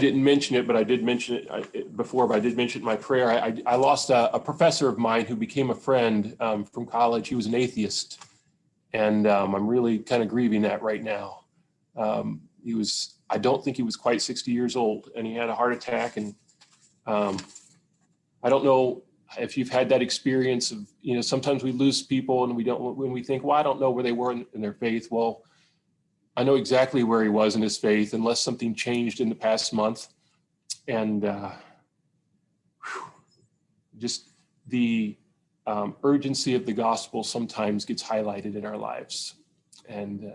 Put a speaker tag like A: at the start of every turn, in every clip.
A: didn't mention it, but I did mention it before, but I did mention it in my prayer. I lost a professor of mine who became a friend from college. He was an atheist, and I'm really kind of grieving that right now. I don't think he was quite 60 years old, and he had a heart attack. And I don't know if you've had that experience of, sometimes we lose people and when we think, well, I don't know where they were in their faith. Well, I know exactly where he was in his faith, unless something changed in the past month. And just the urgency of the gospel sometimes gets highlighted in our lives. And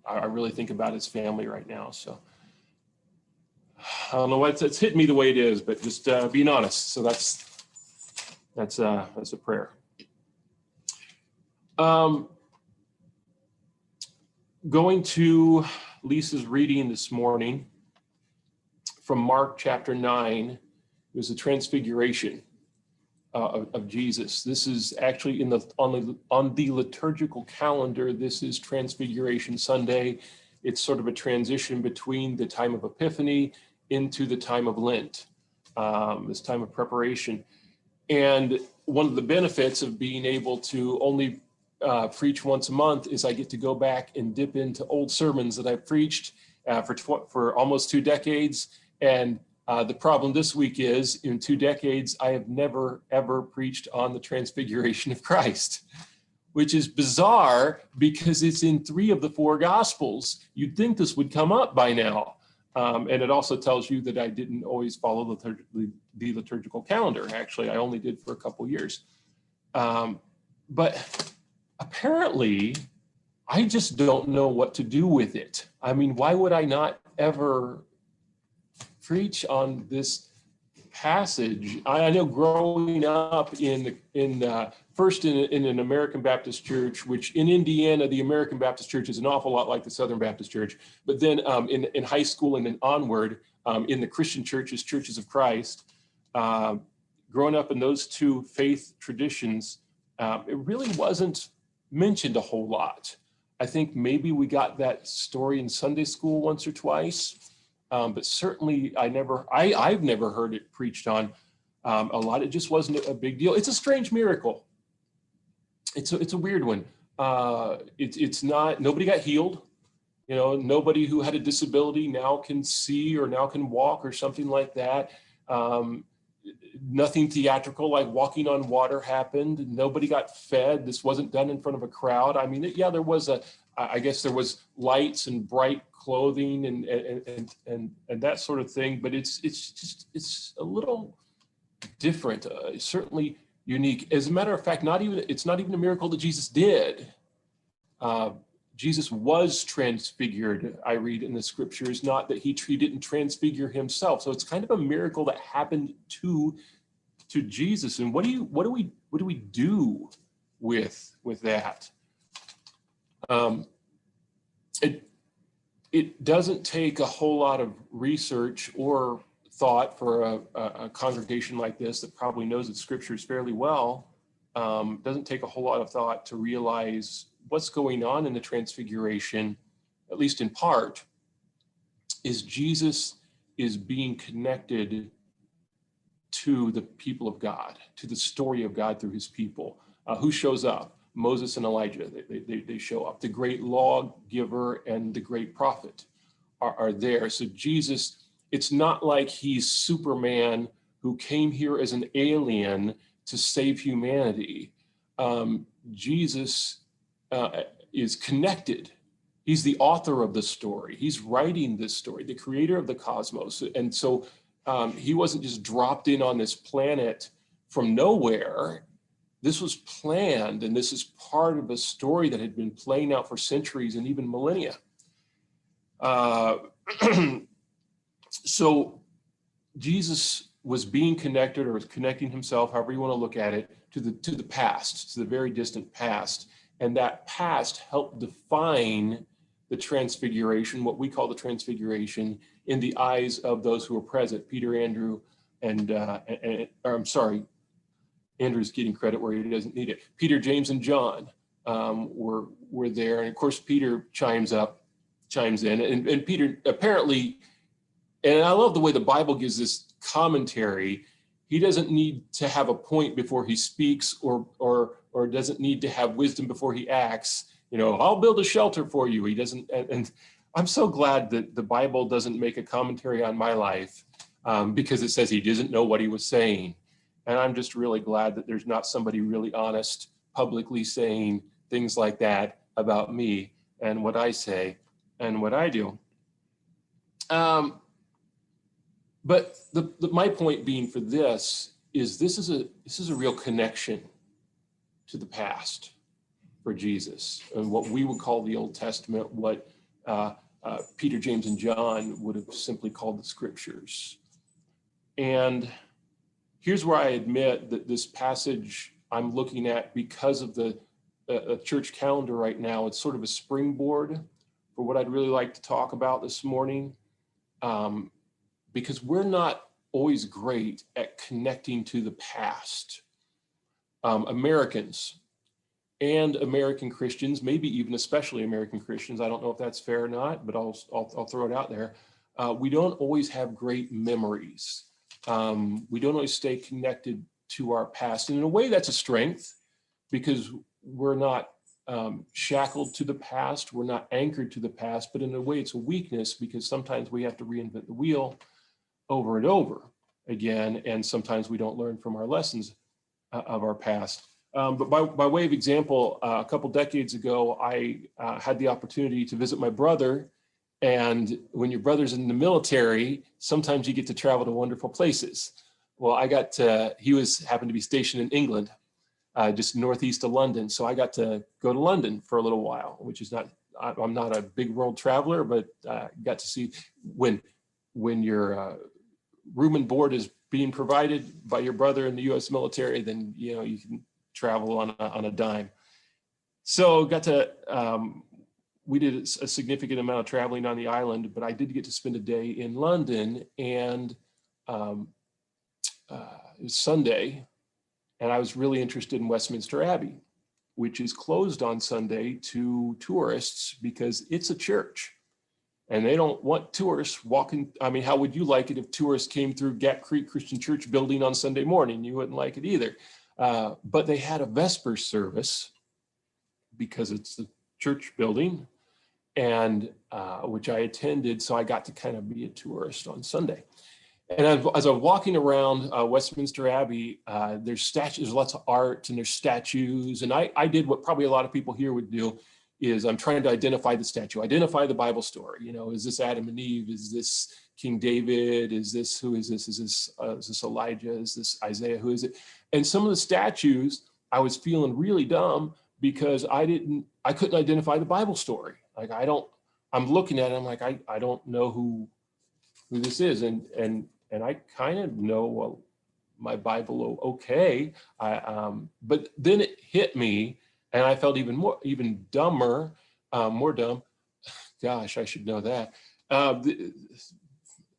A: I really think about his family right now. So I don't know why it's hitting me the way it is, but just being honest. So that's a prayer. Going to Lisa's reading this morning from Mark chapter 9, it was the Transfiguration of Jesus. This is actually on the liturgical calendar. This is Transfiguration Sunday. It's sort of a transition between the time of Epiphany into the time of Lent, this time of preparation. And one of the benefits of being able to only preach once a month is I get to go back and dip into old sermons that I've preached for almost 2 decades. And the problem this week is, in 2 decades, I have never, ever preached on the Transfiguration of Christ, which is bizarre because it's in 3 of the 4 Gospels. You'd think this would come up by now. And it also tells you that I didn't always follow the liturgical calendar. Actually, I only did for a couple years. But apparently, I just don't know what to do with it. I mean, why would I not ever preach on this passage? I know growing up first in an American Baptist church, which in Indiana, the American Baptist church is an awful lot like the Southern Baptist church. But then in high school and then onward, in the Christian churches, Churches of Christ, growing up in those 2 faith traditions, it really wasn't mentioned a whole lot. I think maybe we got that story in Sunday school once or twice, but certainly I've never heard it preached on a lot. It just wasn't a big deal. It's a strange miracle. It's a weird one. It's not, nobody got healed. Nobody who had a disability now can see or now can walk or something like that. Nothing theatrical like walking on water happened. Nobody got fed. This wasn't done in front of a crowd. I mean, there was I guess there was lights and bright clothing and that sort of thing, but it's a little different, certainly unique. As a matter of fact, it's not even a miracle that Jesus did. Jesus was transfigured, I read in the scriptures, not that he didn't transfigure himself. So it's kind of a miracle that happened to Jesus. And what do we do with that? It doesn't take a whole lot of research or thought for a congregation like this that probably knows the scriptures fairly well. Doesn't take a whole lot of thought to realize what's going on in the Transfiguration, at least in part, is Jesus is being connected to the people of God, to the story of God through his people. Who shows up? Moses and Elijah, they show up. The great lawgiver and the great prophet are there. So Jesus, it's not like he's Superman who came here as an alien to save humanity. Jesus is connected. He's the author of the story. He's writing this story, the creator of the cosmos. And so he wasn't just dropped in on this planet from nowhere. This was planned, and this is part of a story that had been playing out for centuries and even millennia. So Jesus was being connected, or was connecting himself, however you want to look at it, to the past, to the very distant past. And that past helped define the Transfiguration, what we call the Transfiguration, in the eyes of those who were present. Peter, Andrew, Andrew's getting credit where he doesn't need it. Peter, James, and John were there. And of course, Peter chimes in. And Peter apparently And I love the way the Bible gives this commentary. He doesn't need to have a point before he speaks, or doesn't need to have wisdom before he acts. I'll build a shelter for you. He doesn't, and I'm so glad that the Bible doesn't make a commentary on my life, because it says he doesn't know what he was saying. And I'm just really glad that there's not somebody really honest publicly saying things like that about me and what I say and what I do. But my point being for this is this is a real connection to the past for Jesus, and what we would call the Old Testament, what Peter, James, and John would have simply called the Scriptures. And here's where I admit that this passage I'm looking at, because of the church calendar right now, it's sort of a springboard for what I'd really like to talk about this morning, because we're not always great at connecting to the past. Americans and American Christians, maybe even especially American Christians, I don't know if that's fair or not, but I'll throw it out there. We don't always have great memories. We don't always stay connected to our past. And in a way, that's a strength, because we're not shackled to the past. We're not anchored to the past, but in a way, it's a weakness, because sometimes we have to reinvent the wheel over and over again. And sometimes we don't learn from our lessons of our past. But by way of example, a couple decades ago, I had the opportunity to visit my brother. And when your brother's in the military, sometimes you get to travel to wonderful places. Well, he happened to be stationed in England, just northeast of London. So I got to go to London for a little while, which is I'm not a big world traveler, but got to see when your room and board is being provided by your brother in the U.S. military, then you can travel on a dime. So we did a significant amount of traveling on the island, but I did get to spend a day in London, and it was Sunday, and I was really interested in Westminster Abbey, which is closed on Sunday to tourists because it's a church. And they don't want tourists walking. I mean, how would you like it if tourists came through Gap Creek Christian Church building on Sunday morning? You wouldn't like it either. But they had a Vespers service, because it's the church building, and which I attended. So I got to kind of be a tourist on Sunday. And as I'm walking around Westminster Abbey, there's statues, there's lots of art, and there's statues. And I did what probably a lot of people here would do, is I'm trying to identify the statue, identify the Bible story. Is this Adam and Eve? Is this King David? Who is this? Is this Elijah? Is this Isaiah? Who is it? And some of the statues, I was feeling really dumb, because I couldn't identify the Bible story. Like, I'm looking at it, I'm like, I don't know who this is. And I kind of know my Bible okay. But then it hit me, and I felt even dumber, more dumb. Gosh, I should know that.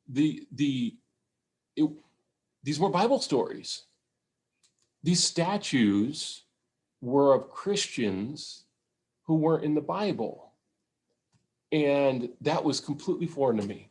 A: These were Bible stories. These statues were of Christians who weren't in the Bible. And that was completely foreign to me,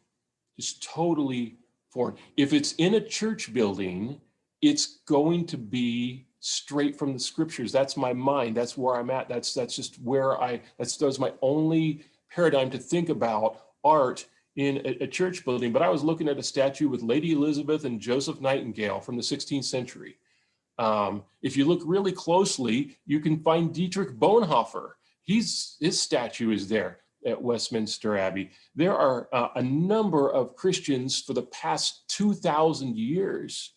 A: just totally foreign. If it's in a church building, it's going to be straight from the Scriptures. That's my mind. That's where I'm at. That's just where that was my only paradigm to think about art in a church building. But I was looking at a statue with Lady Elizabeth and Joseph Nightingale from the 16th century. If you look really closely, you can find Dietrich Bonhoeffer. His statue is there at Westminster Abbey. There are a number of Christians for the past 2,000 years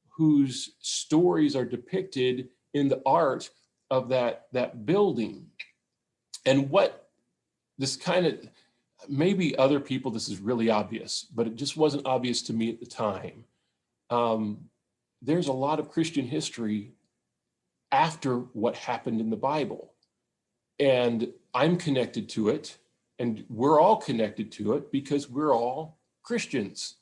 A: whose stories are depicted in the art of that building. And what this kind of, maybe other people, this is really obvious, but it just wasn't obvious to me at the time. There's a lot of Christian history after what happened in the Bible. And I'm connected to it, and we're all connected to it because we're all Christians.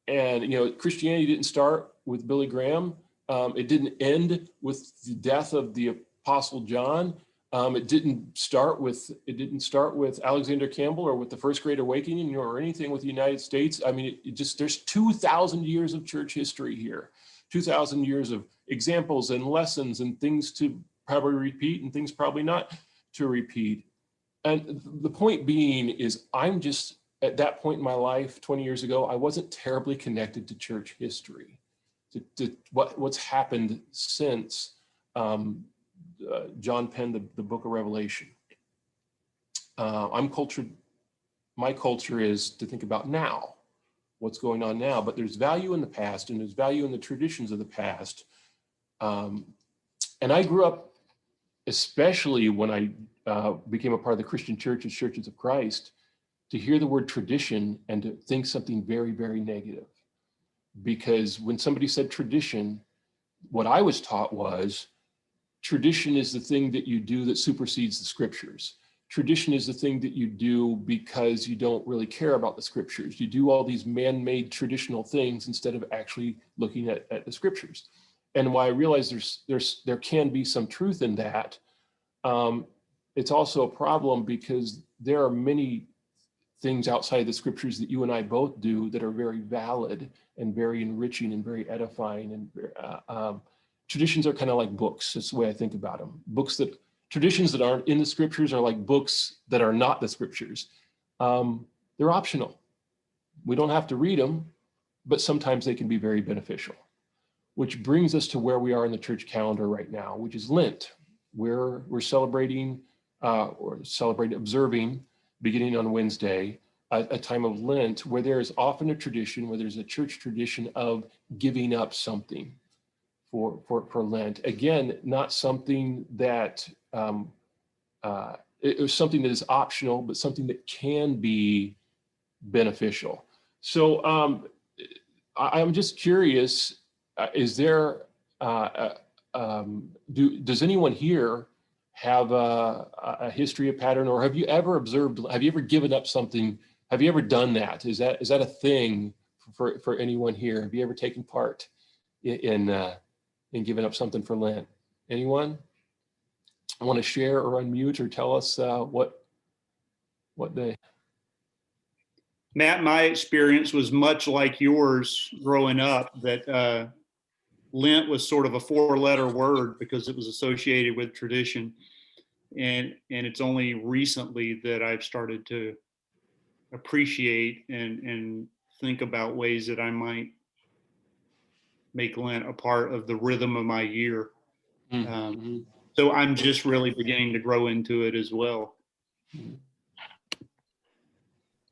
A: And, Christianity didn't start with Billy Graham. It didn't end with the death of the Apostle John. It didn't start with Alexander Campbell or with the First Great Awakening or anything with the United States. I mean, there's 2,000 years of church history here, 2,000 years of examples and lessons and things to probably repeat and things probably not to repeat. And the point being is, I'm just at that point in my life 20 years ago, I wasn't terribly connected to church history, to what's happened since John penned the book of Revelation. My culture is to think about now, what's going on now, but there's value in the past and there's value in the traditions of the past. And I grew up, especially when I became a part of the Christian churches, Churches of Christ, to hear the word tradition and to think something very, very negative. Because when somebody said tradition, what I was taught was, tradition is the thing that you do that supersedes the scriptures. Tradition is the thing that you do because you don't really care about the scriptures. You do all these man-made traditional things instead of actually looking at the scriptures. And while I realize there can be some truth in that, it's also a problem because there are many things outside the scriptures that you and I both do that are very valid and very enriching and very edifying. And traditions are kind of like books. That's the way I think about them. Traditions that aren't in the scriptures are like books that are not the scriptures. They're optional. We don't have to read them, but sometimes they can be very beneficial. Which brings us to where we are in the church calendar right now, which is Lent. We're celebrating, observing, beginning on Wednesday, a time of Lent where there is often a tradition, where there's a church tradition of giving up something for Lent. Again, not something that, it was something that is optional, but something that can be beneficial. So I'm just curious, is there, does anyone here have a history, a pattern, or have you ever given up something? Have you ever done that? Is that a thing for anyone here? Have you ever taken part in giving up something for Lent? Anyone want to share or unmute or tell us what day?
B: Matt, my experience was much like yours growing up, that Lent was sort of a 4-letter word because it was associated with tradition. And it's only recently that I've started to appreciate and think about ways that I might make Lent a part of the rhythm of my year. Mm-hmm. So I'm just really beginning to grow into it as well.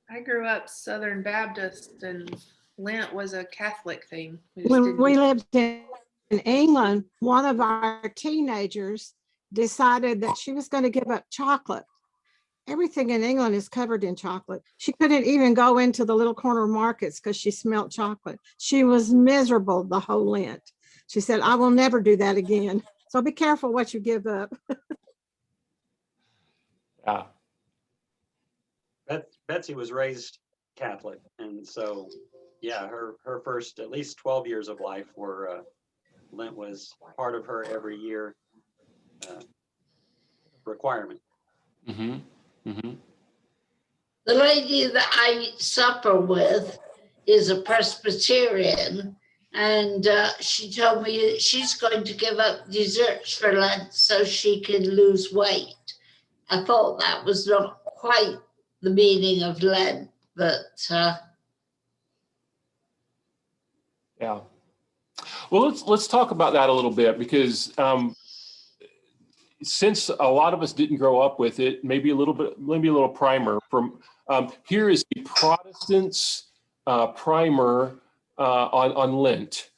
C: I grew up Southern Baptist, and Lent was a Catholic thing.
D: When we lived in England, one of our teenagers decided that she was going to give up chocolate. Everything in England is covered in chocolate. She couldn't even go into the little corner markets because she smelled chocolate. She was miserable the whole Lent. She said, I will never do that again. So be careful what you give up.
A: Yeah.
E: Betsy was raised Catholic, and so yeah, her first at least 12 years of life were Lent was part of her every year requirement.
A: Mm-hmm. Mm-hmm.
F: The lady that I eat supper with is a Presbyterian, and she told me she's going to give up desserts for Lent so she can lose weight. I thought that was not quite the meaning of Lent, but
A: yeah. Well, let's talk about that a little bit, because since a lot of us didn't grow up with it, maybe a little primer from here is the Protestants primer on Lent.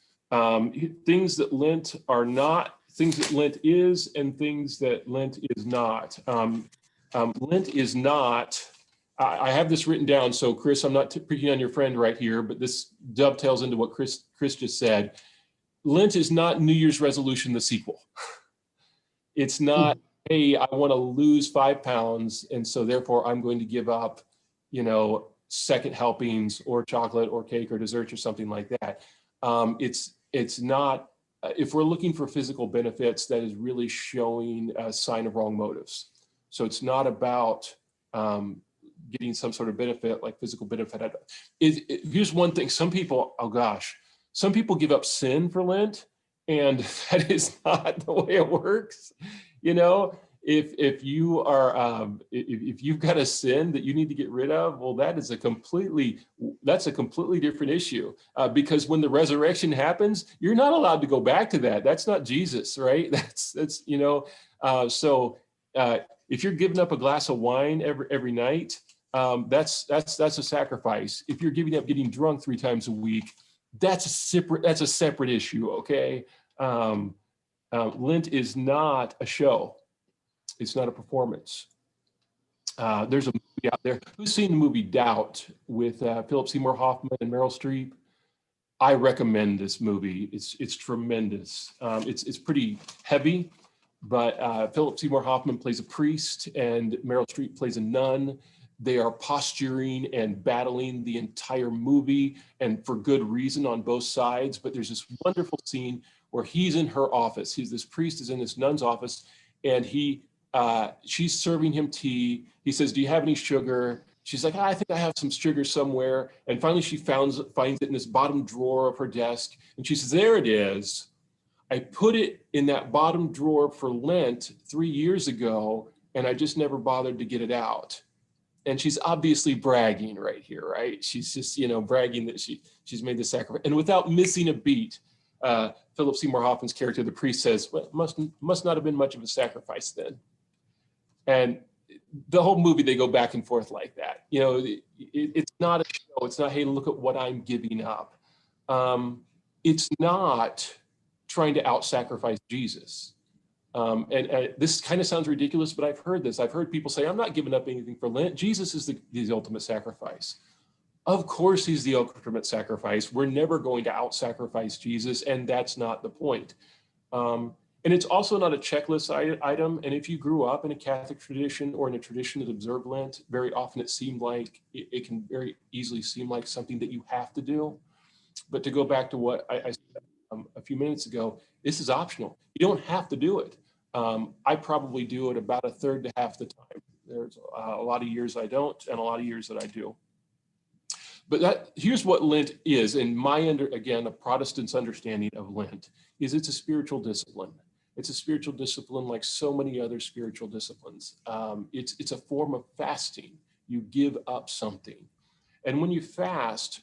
A: Things that Lent are not, things that Lent is, and things that Lent is not. Lent is not, I have this written down, so Chris, I'm not picking on your friend right here, but this dovetails into what Chris just said. Lent is not New Year's resolution, the sequel. It's not, hey, I want to lose 5 pounds, and so therefore I'm going to give up, second helpings or chocolate or cake or dessert or something like that. It's not if we're looking for physical benefits, that is really showing a sign of wrong motives. So it's not about getting some sort of benefit, like physical benefit. Here's one thing: some people, oh gosh, some people give up sin for Lent, and that is not the way it works. You know, if you are if you've got a sin that you need to get rid of, well, that's a completely different issue, because when the resurrection happens, you're not allowed to go back to that. That's not Jesus, right? That's you know, so if you're giving up a glass of wine every night, that's a sacrifice. If you're giving up getting drunk 3 times a week, that's a separate issue. Okay, Lent is not a show. It's not a performance. There's a movie out there. Who's seen the movie Doubt with Philip Seymour Hoffman and Meryl Streep? I recommend this movie. It's tremendous. It's pretty heavy, but Philip Seymour Hoffman plays a priest and Meryl Streep plays a nun. They are posturing and battling the entire movie, and for good reason on both sides. But there's this wonderful scene where he's in her office. This priest is in this nun's office, and she's serving him tea. He says, "Do you have any sugar?" She's like, "I think I have some sugar somewhere." And finally she finds it in this bottom drawer of her desk. And she says, "There it is. I put it in that bottom drawer for Lent 3 years ago, and I just never bothered to get it out." And she's obviously bragging right here, right? She's just, bragging that she's made the sacrifice. And without missing a beat, Philip Seymour Hoffman's character, the priest, says, "Well, must not have been much of a sacrifice then." And the whole movie, they go back and forth like that. It's not a show. It's not, "Hey, look at what I'm giving up." It's not trying to out-sacrifice Jesus. And this kind of sounds ridiculous, but I've heard this. I've heard people say, "I'm not giving up anything for Lent. Jesus is the ultimate sacrifice." Of course, he's the ultimate sacrifice. We're never going to out-sacrifice Jesus, and that's not the point. And it's also not a checklist item. And if you grew up in a Catholic tradition or in a tradition that observed Lent, very often it can very easily seem like something that you have to do. But to go back to what I said a few minutes ago, this is optional. You don't have to do it. I probably do it about a third to half the time. There's a lot of years I don't, and a lot of years that I do. But here's what Lent is, and a Protestant's understanding of Lent is it's a spiritual discipline. It's a spiritual discipline like so many other spiritual disciplines. It's a form of fasting. You give up something. And when you fast,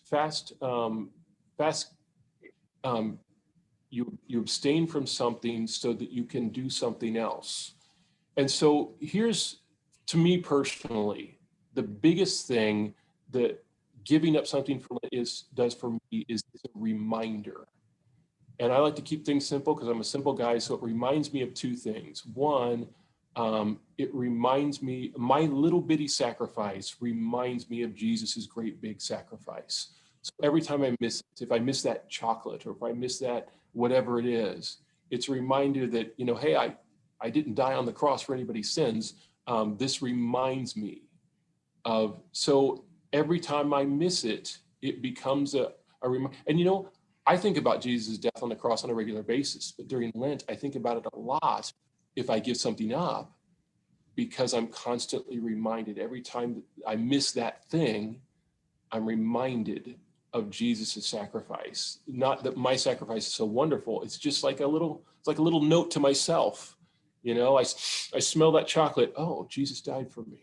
A: you abstain from something so that you can do something else. And so here's, to me personally, the biggest thing that giving up something for Lent does for me is a reminder. And I like to keep things simple because I'm a simple guy. So it reminds me of 2 things. One, it reminds me, my little bitty sacrifice reminds me of Jesus's great big sacrifice. So every time I miss it, if I miss that chocolate or if I miss that whatever it is, it's a reminder that, hey, I didn't die on the cross for anybody's sins. This reminds me of, so every time I miss it, it becomes a reminder. And I think about Jesus' death on the cross on a regular basis, but during Lent, I think about it a lot if I give something up, because I'm constantly reminded every time that I miss that thing, I'm reminded of Jesus' sacrifice. Not that my sacrifice is so wonderful. It's just like a little note to myself. I smell that chocolate. Oh, Jesus died for me.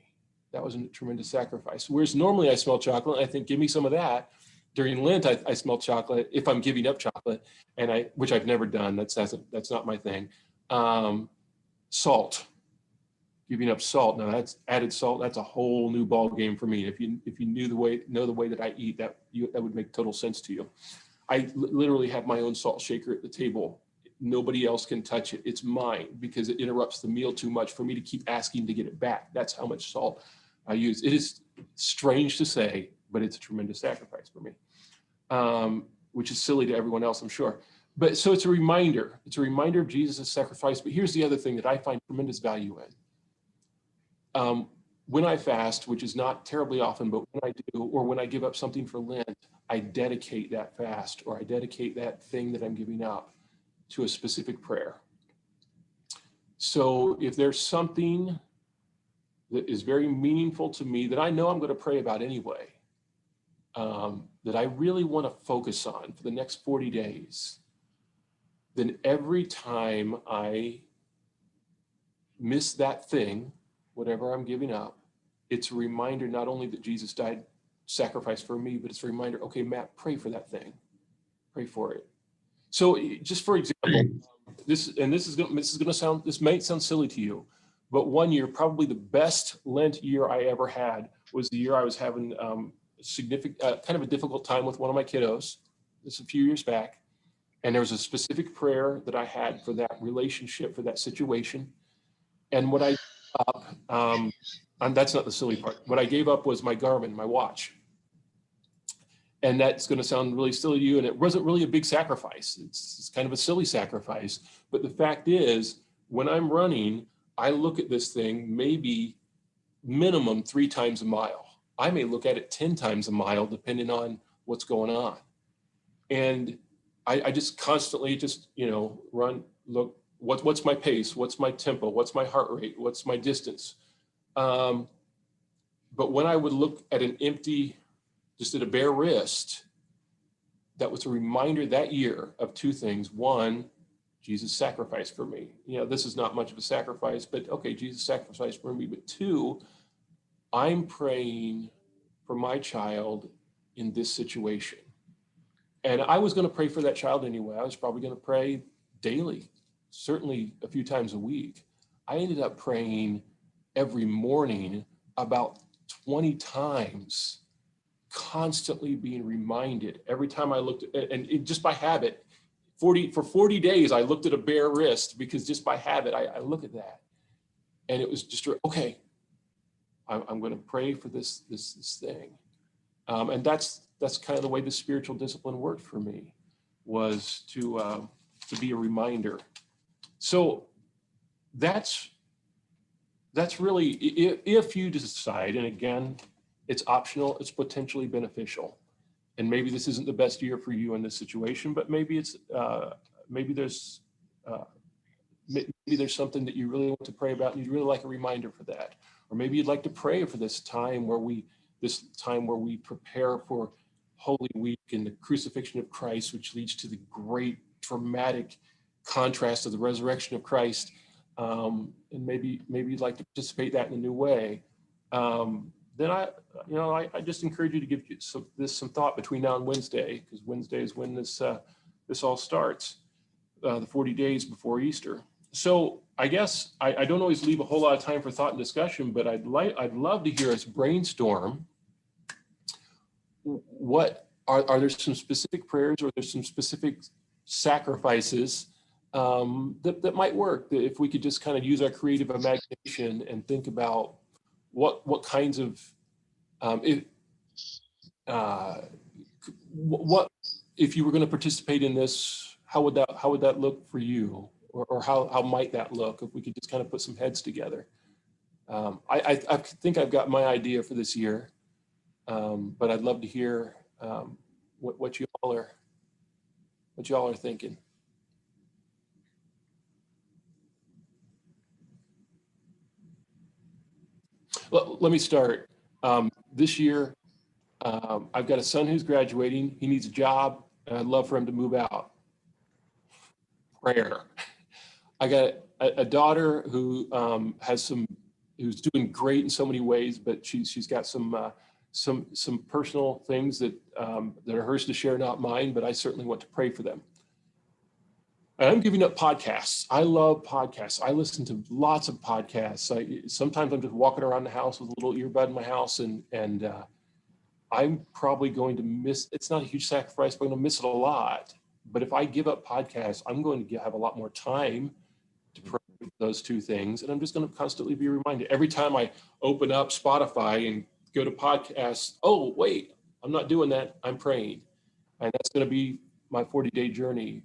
A: That was a tremendous sacrifice. Whereas normally I smell chocolate and I think, give me some of that. During Lent, I smell chocolate if I'm giving up chocolate, which I've never done. That's not my thing. Salt, giving up salt. Now that's added salt. That's a whole new ball game for me. If you know the way that I eat, that would make total sense to you. I literally have my own salt shaker at the table. Nobody else can touch it. It's mine because it interrupts the meal too much for me to keep asking to get it back. That's how much salt I use. It is strange to say, but it's a tremendous sacrifice for me, which is silly to everyone else, I'm sure. But so it's a reminder. It's a reminder of Jesus' sacrifice. But here's the other thing that I find tremendous value in. When I fast, which is not terribly often, but when I do, or when I give up something for Lent, I dedicate that fast, or I dedicate that thing that I'm giving up to a specific prayer. So if there's something that is very meaningful to me that I know I'm going to pray about anyway, that I really want to focus on for the next 40 days, then every time I miss that thing, whatever I'm giving up, it's a reminder not only that Jesus died, sacrificed for me, but it's a reminder, okay, Matt, pray for that thing. Pray for it. So just for example, this might sound silly to you, but one year, probably the best Lent year I ever had was the year I was having significant, kind of a difficult time with one of my kiddos. This is a few years back. And there was a specific prayer that I had for that relationship, for that situation. And what I gave up, and that's not the silly part. What I gave up was my Garmin, my watch. And that's going to sound really silly to you. And it wasn't really a big sacrifice. It's kind of a silly sacrifice. But the fact is, when I'm running, I look at this thing maybe minimum 3 times a mile. I may look at it 10 times a mile, depending on what's going on. And I just constantly just, run, look, what's my pace? What's my tempo? What's my heart rate? What's my distance? But when I would look at an empty, just at a bare wrist, that was a reminder that year of 2 things. One, Jesus sacrificed for me. This is not much of a sacrifice, but okay, Jesus sacrificed for me. But 2, I'm praying for my child in this situation. And I was going to pray for that child anyway. I was probably going to pray daily, certainly a few times a week. I ended up praying every morning about 20 times, constantly being reminded every time I looked at, and just by habit, for 40 days, I looked at a bare wrist because just by habit, I look at that. And it was just, okay, I'm going to pray for this thing. And that's kind of the way the spiritual discipline worked for me, was to be a reminder. So that's really, if you decide, and again, it's optional, it's potentially beneficial. And maybe this isn't the best year for you in this situation, but maybe there's something that you really want to pray about and you'd really like a reminder for that. Or maybe you'd like to pray for this time where we prepare for Holy Week and the crucifixion of Christ, which leads to the great dramatic contrast of the resurrection of Christ. And maybe you'd like to participate in that in a new way. Then I just encourage you to give some thought between now and Wednesday, because Wednesday is when this all starts, the 40 days before Easter. So I guess I don't always leave a whole lot of time for thought and discussion, but I'd love to hear us brainstorm. What are there some specific prayers, or there's some specific sacrifices that might work? If we could just kind of use our creative imagination and think about what kinds of what if you were going to participate in this, how would that look for you, or how might that look if we could just kind of put some heads together? I think I've got my idea for this year, but I'd love to hear what you all are thinking. Let me start. This year, I've got a son who's graduating. He needs a job, and I'd love for him to move out. Prayer. I got a daughter who who's doing great in so many ways, but she's got some personal things that are hers to share, not mine. But I certainly want to pray for them. And I'm giving up podcasts. I love podcasts. I listen to lots of podcasts. Sometimes I'm just walking around the house with a little earbud in my house, and I'm probably going to miss. It's not a huge sacrifice, but I'm going to miss it a lot. But if I give up podcasts, I'm going to have a lot more time to pray for those 2 things. And I'm just going to constantly be reminded. Every time I open up Spotify and go to podcasts, oh, wait, I'm not doing that. I'm praying. And that's going to be my 40-day journey,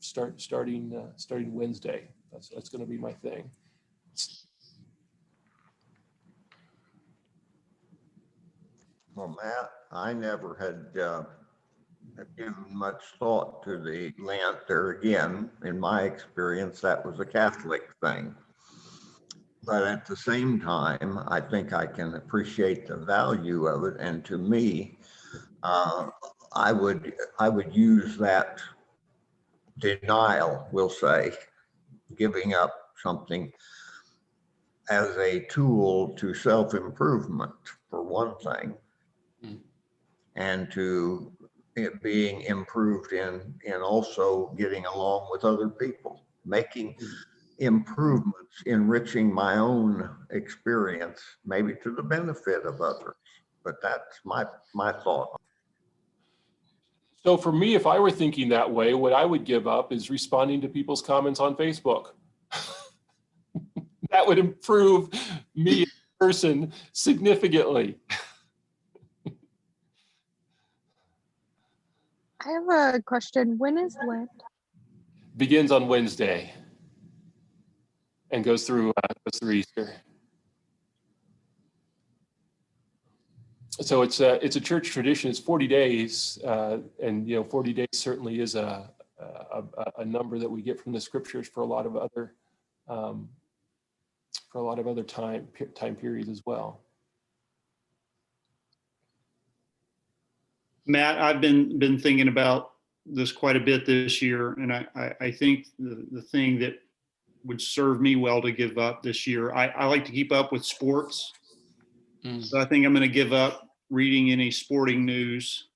A: starting Wednesday. That's going to be my thing.
G: Well, Matt, I never had given much thought to the Lent. There again, in my experience, that was a Catholic thing. But at the same time, I think I can appreciate the value of it. And to me, I would use that denial, we'll say, giving up something, as a tool to self-improvement, for one thing, and to it being improved in also getting along with other people, making improvements, enriching my own experience, maybe to the benefit of others. But that's my thought.
A: So for me, if I were thinking that way, what I would give up is responding to people's comments on Facebook. That would improve me as a person significantly.
H: I have a question. When is Lent?
A: Begins on Wednesday and goes through Easter. So it's a church tradition. It's 40 days, and 40 days certainly is a number that we get from the scriptures for a lot of other time periods as well.
B: Matt, I've been thinking about this quite a bit this year, and I think the thing that would serve me well to give up this year, I like to keep up with sports. So I think I'm going to give up reading any sporting news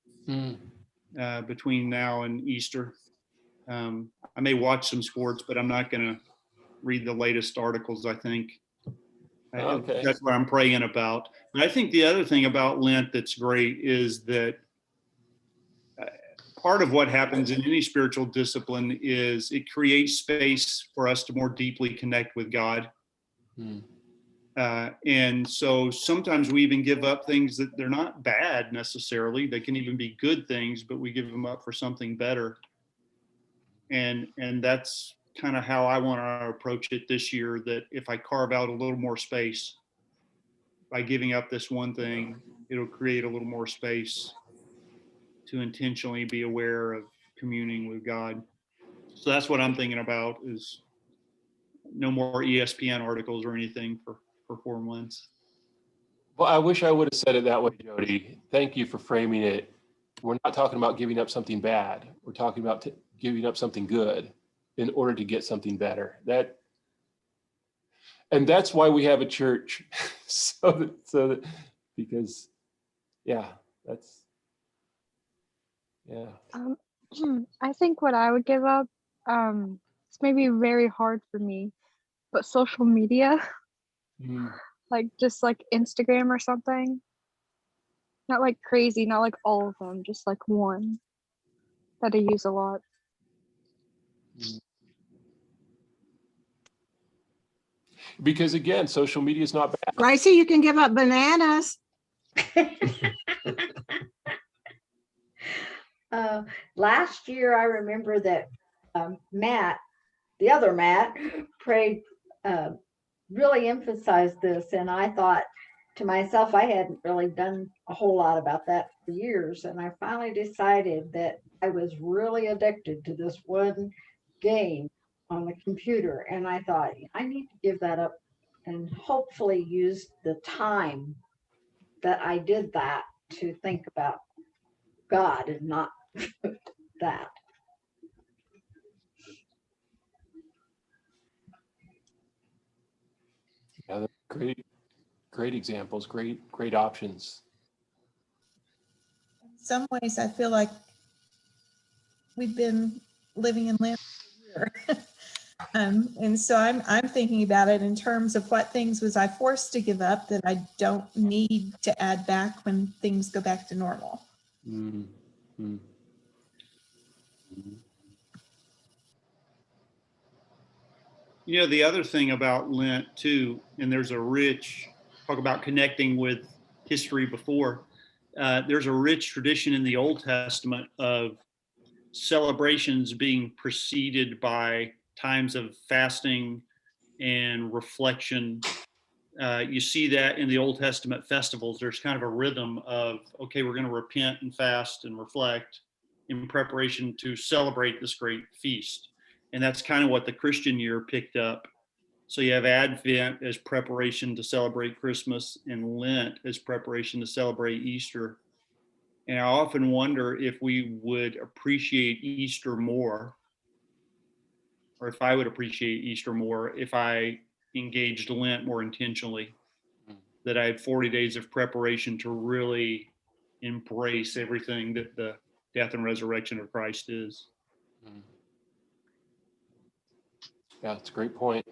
B: between now and Easter. I may watch some sports, but I'm not going to read the latest articles, I think.
A: Okay.
B: That's what I'm praying about. But I think the other thing about Lent that's great is that part of what happens in any spiritual discipline is it creates space for us to more deeply connect with God. And so sometimes we even give up things that they're not bad necessarily. They can even be good things, but we give them up for something better. And that's kind of how I want to approach it this year, that if I carve out a little more space by giving up this one thing, it'll create a little more space to intentionally be aware of communing with God. So that's what I'm thinking about, is no more ESPN articles or anything for 4 months.
A: Well, I wish I would have said it that way, Jody. Thank you for framing it. We're not talking about giving up something bad. We're talking about giving up something good in order to get something better. And that's why we have a church. so that because, yeah, that's, yeah.
H: I think what I would give up, it's maybe very hard for me, but social media, like just like Instagram or something. Not like crazy, not like all of them, just like one that I use a lot.
A: Because again, social media is not bad.
D: Gracie, you can give up bananas.
I: Last year, I remember that Matt, the other Matt, prayed, really emphasized this. And I thought to myself, I hadn't really done a whole lot about that for years. And I finally decided that I was really addicted to this one game on the computer. And I thought, I need to give that up and hopefully use the time that I did that to think about God and not that.
A: Yeah, great examples, great options.
J: In some ways, I feel like we've been living in Lent for a year. And so I'm thinking about it in terms of what things was I forced to give up that I don't need to add back when things go back to normal.
B: You know, the other thing about Lent too, and there's a rich, talk about connecting with history before, there's a rich tradition in the Old Testament of celebrations being preceded by times of fasting and reflection. You see that in the Old Testament festivals. There's kind of a rhythm of, okay, we're going to repent and fast and reflect. in preparation to celebrate this great feast. And that's kind of what the Christian year picked up. So you have Advent as preparation to celebrate Christmas and Lent as preparation to celebrate Easter. And I often wonder if we would appreciate Easter more, or if I would appreciate Easter more if I engaged Lent more intentionally, that I had 40 days of preparation to really embrace everything that the death and resurrection of Christ is.
A: Yeah, that's a great point.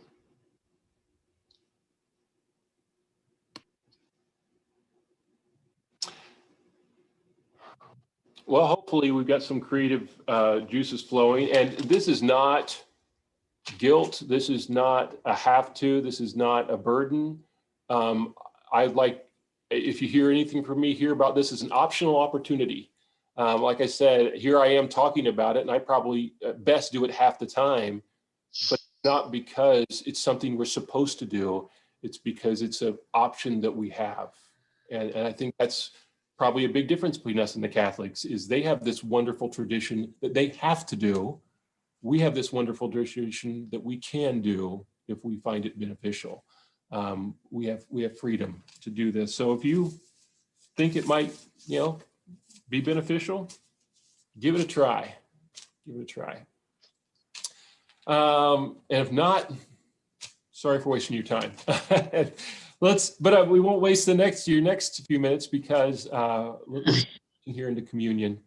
A: Well, hopefully we've got some creative juices flowing, and this is not guilt. This is not a have to. This is not a burden. I'd like, if you hear anything from me here about this, is an optional opportunity. Like I said, here I am talking about it, and I probably best do it half the time, but not because it's something we're supposed to do. It's because it's an option that we have. And I think that's probably a big difference between us and the Catholics, is they have this wonderful tradition that they have to do. We have this wonderful tradition that we can do if we find it beneficial. We have freedom to do this. So if you think it might, be beneficial, give it a try. Give it a try. And if not, sorry for wasting your time. But we won't waste your next few minutes, because we're here into communion.